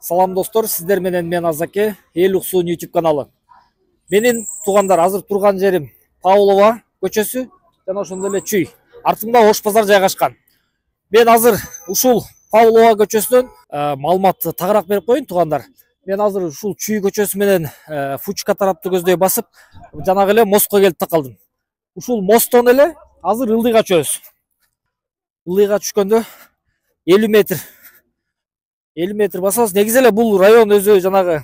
Салам достор, сиздер менен мен Азаке, Эл Уксуун YouTube каналы. Менин туугандар, азыр турган жерим Павлова көчөсү жана ошондой эле Чүй. Артымда Ош базар жайгашкан. Мен азыр ушул Павлова көчөсүнөн маалыматты тагыраак берип коеюн туугандар. Мен азыр ушул Чүй көчөсү менен Фучка тараптуу көздөй басып, жанагы эле мостко келип такалдым. Ушул мосттон эле азыр Ылдыйга чөбөз. Ылдыйга түшкөндө 50 метр басабыз. Негизи эле бул район өзү жанагы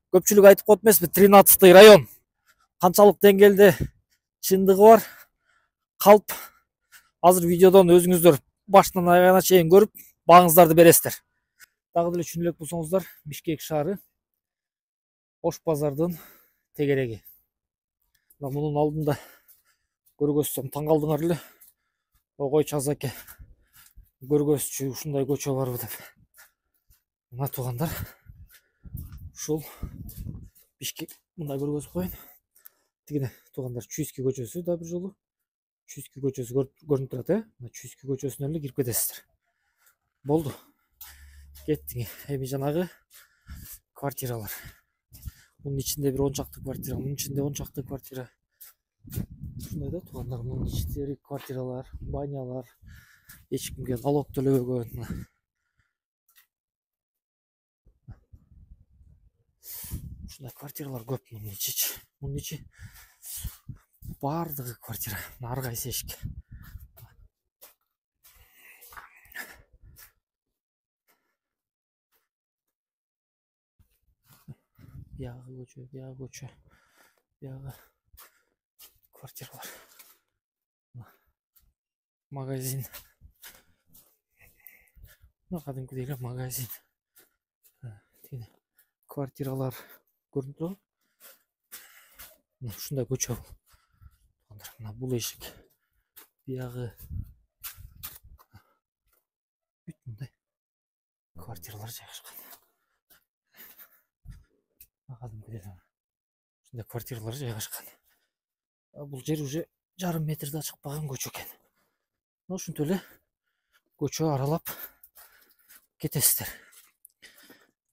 көпчүлүк айтып коет эмеспи, 13 район. Канчалык деңгээлде чындыгы бар, калп азыр видеодон өзүңүздөр башынан аягына чейин көрүп, бааңыздарды бересиздер. Дагы деле түшүнө элек болсоңуздар, Бишкек шаары Ош базардын тегереги. Мунун алдында көргөзсөм таң калдыңар эле. Койчу Азаке көргөзчү ушундай көчө барбы деп. Мына туугандар, ушул Бишкек мындай көргөзүп коеюн. Тигине туугандар Чүйский көчөсү да бир жолу. Чүйский көчөсү көрүнүп турат, Мына Чүйский көчөсүнөн эле кирип кетесиздер. Болду. Кеттиң. Эми жанагы квартиралар. Мунун ичинде бир 10 чакты квартира, мунун ичинде 10 чакты квартира. Ушундай да туугандар, мунун ичиндеги квартиралар, банялар, эч кимге налог төлөбөгөн. Ушундай квартиралар көп мунун ичи. Мунун ичи бардыгы квартира. Ар кайсы эшик. Биягы көчө, биягы квартиралар. Магазин. Мына кадимкидей эле магазин. Тигине квартиралар көрүнүп турабы? Ушундай көчө. Мына бул эшик. Биягы бүт мындай квартиралар жайгашкан. Кадимкидей ушундай квартиралар жайгашкан. Бул жер уже жарым метрде чыкпаган көчө экен. Ушинтип эле көчө аралап кетесиздер.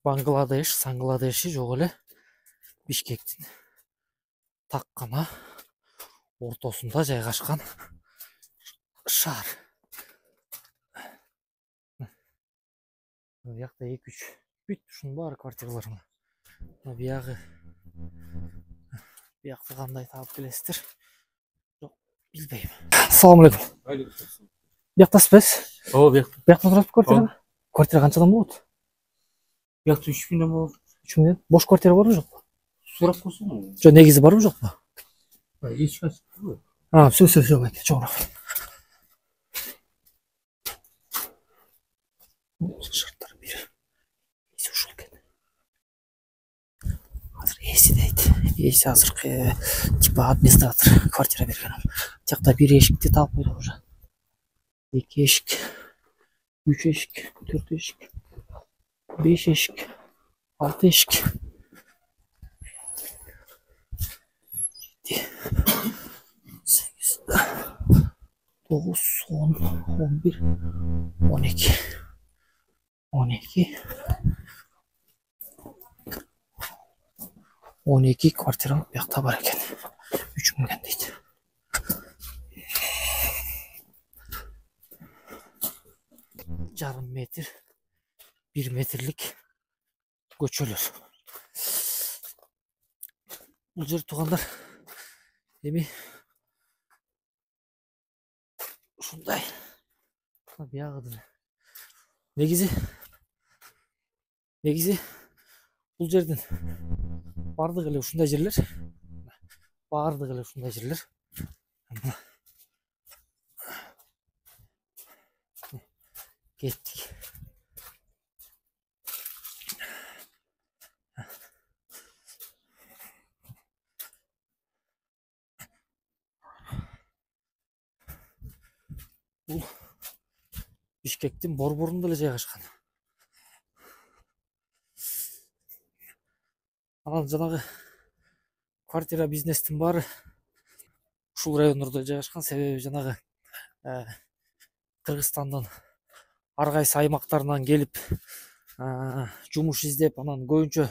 Бангладеш, Сангладеши жок эле Бишкектин так гана ортосунда жайгашкан шаар. Биякта 2-3 бүт ушунун баары квартиралар. Мына биякты кандай таап келесиздер? Жок, билбейм. Ассаламу алейкум. Бияктасызбы? Ооба, биякта. Биякта турат квартира? Квартира канчадан болот? Биякта 3000 болот. 3000? Бош квартира барбы жокпу? Сурап койсоң. Жок, негизи барбы жокпу? Эч кайсы барбы? Все, байке, чоңураак. Шарттар бир. Эси ушул экен. Азыр эси дейт. Эси азыркы типа администратор квартира берген. Жакта бир эшикти таап койдук уже. 2 эшик, 3 эшик, 4 эшик, 5 эшик, 6 эшик. 8, 9, 10, 11, 12. 12 квартира биякта бар экен. 3000 дейт. Жарым метр, 1 метрлик көчөлөр. Бул жер туугандар эми ушундай. Биягы негизи бул жердин бардыгы эле ушундай жерлер. Кеттик. Бул Бишкектин борборунда эле жайгашкан. Анан жанагы квартира бизнестин баары ушул райондордо жайгашкан. Себеби жанагы Кыргызстандын ар кайсы аймактарынан келип жумуш издеп, анан көбүнчө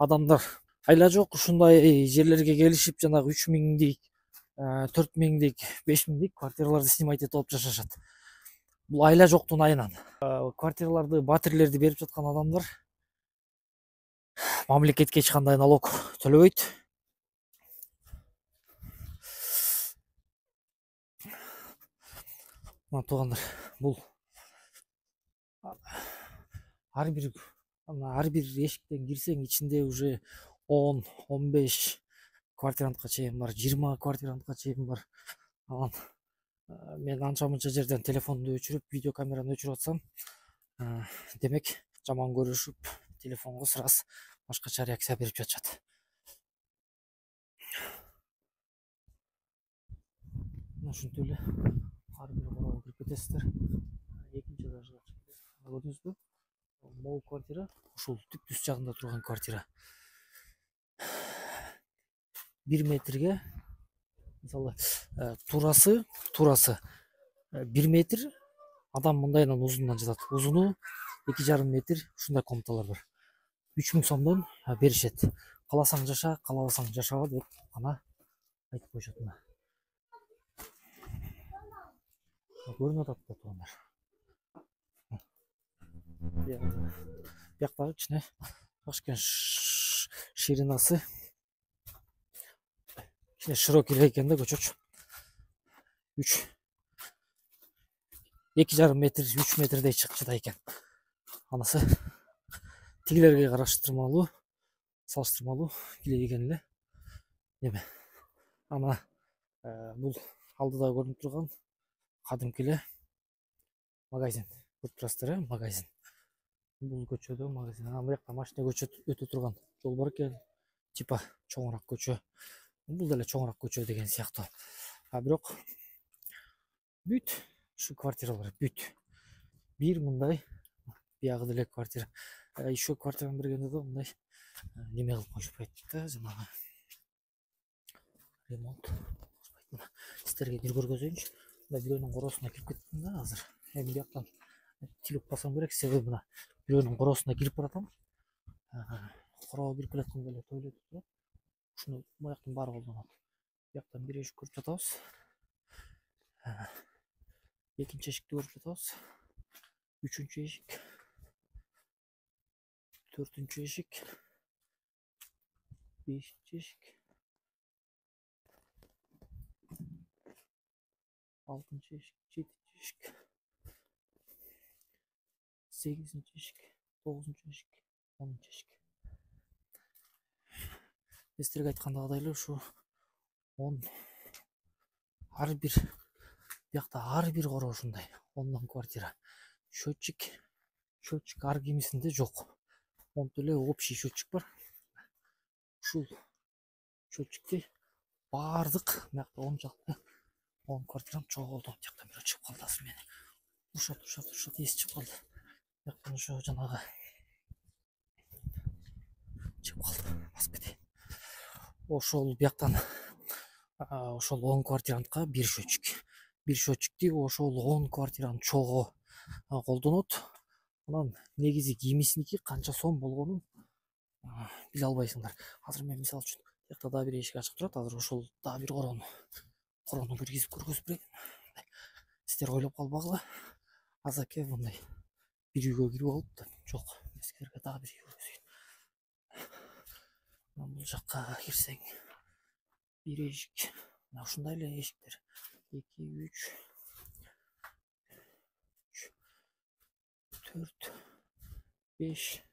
адамдар айла жок ушундай жерлерге келишип жанагы 3000'lik, 4000'lik, 5000'lik квартираларды снимать этип алып жашашат. Бул айла жоктун айынан. Квартираларды, батирлерди берип жаткан адамдар мамлекетке эч кандай налог төлөбөйт. Мына туугандар, бул ар бир эшиктен кирсең ичинде уже 10, 15 квартирантка чейин бар, 20 квартирантка чейин бар. Анан мен анча мынча жерден телефонду өчүрүп, видео камераны өчүрүп атсам, демек жаман көрүшүп, телефонго сразу башкача реакция берип жатышат. Ушинтип эле ар бир короого кирип кетесиздер. Экинчи этажга чыгып, көрдүңүзбү? Могу квартира, ушул түп түз жагында турган квартира. 1 метрге, мисалы, турасы 1 метр, адам мындайынан узундан жатат. Узуну 2,5 метр, ушундай комнаталар бар. 3000 сомдон беришет. Кааласаң жаша, каалабасаң жашаба деп гана айтып коюшат. Мына көрүнүп атат да туугандар. Бияктагы кичине Ташкент ширинасы кичине широкий экен да көчөчү. 2,5 метр, 3 метрдей чыкчыда экен. Анысы тигилерге салыштырмалуу килейген эле. Эме ана бул алдыда көрүнүп турган кадимки эле магазин. Көрүп турасыздар, магазин. Бул көчөдө магазин. Ана бuyakta машина өтө турган жол бар экен. Типа чоңураак көчө. Бул деле чоңураак көчө деген сыяктуу. Бирок бүт ушу квартиралар бүт. Бир мындай биягы деле квартира. Еще квартираны бергенде да мындай неме кылып коюшпайт да, жанагы ремонт. Сиздерге бир көргөзөйүнчү. Мына бирөөнүн коросуна кирип кеттим да азыр. Эми бияктан тилип басам керек, себеби мына бирөөнүн коросуна кирип баратам. Короо кирип келатканда эле туалет турат. Ушуну бияктын баары колдонот. Бияктан бир эшик көрүп жатабыз. Экинчи эшикти көрүп жатабыз. Үчүнчү эшик. Төртүнчү эшик. Бешинчи эшик. Алтынчы эшик. Жетинчи эшик. 8-ci eşik, 9-cu eşik, 10-cu eşik. Сиздерге айткандагыдай эле ушу 10 ар бир биякта ар бир короо ушундай 10 квартира. Счетчик ар кимисинде жок. Монтип эле общий счетчик бар. Ушул счетчикти баардык биякта 10 жакты 10 квартирам чогулду. Жакта бирөө чыгып калды азыр мени. Урушат эси чыгып калды. Бияктан ошо жанагы чыгып калды. Басып кетейин. Ошол бияктан ошол 10 квартирантка бир счетчик. Бир счетчикти ошол 10 квартиранын чогуу колдонот. Анан негизи кимисиники канча сом болгонун биле албайсыңдар. Азыр мен мисалы үчүн бияқта дагы бир эшик ачык турат. Азыр ошол дагы бир короону киргизип көргөзүп берейин. Сиздер ойлоп калбагыла. Азаке мындай бир үйгө кирип алып да жок. Сиздерге дагы бир үй көргөзөйүн. Бул жакка кирсең бир эшик. Мына ушундай эле эшиктер. 2, 3, 4, 5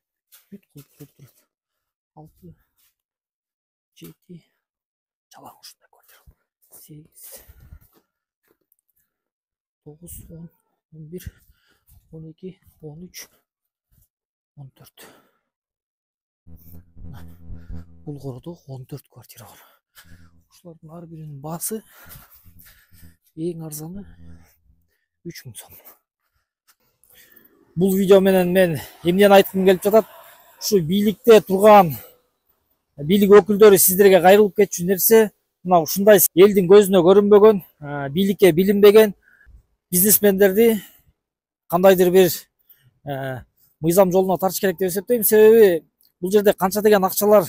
бүт кылып турат. 6, 7 жалаң ушундай квартира. 8, 9, 10, 11, 12, 13, 14. Бул короодо 14 квартира бар. Ушулардын ар биринин баасы эң арзаны 3000 сом. Бул видео менен мен эмнени айткым келип жатат? Ушу бийликте турган бийлик өкүлдөрү сиздерге кайрылып кетчү нерсе, мына ушундай элдин көзүнө көрүнбөгөн, бийликке билинбеген бизнесмендерди кандайдыр бир мыйзам жолуна тартыш керек деп эсептейм. Себеби бул жерде канча деген акчалар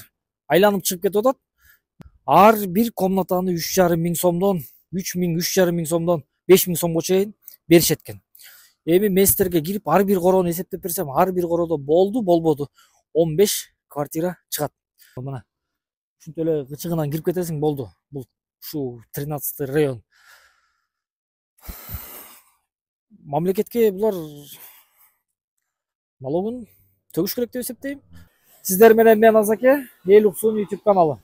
айланып чыгып кетип атат. Ар бир комнатаны 3,5 миң сомдон, 3 миң, 3,5 миң сомдон 5 миң сомго чейин беришет экен. Эми мен сиздерге кирип ар бир короону эсептеп берсем, ар бир короодо болбоду 15 квартира чыгат. Мына ушинтип эле кычыгынан кирип кетесиң, болду. Бул ушу 13 район. Мамлекетке булар налогун төгүш керек деп эсептейм. Сиздер менен мен Азаке, Эл Уксун YouTube каналы.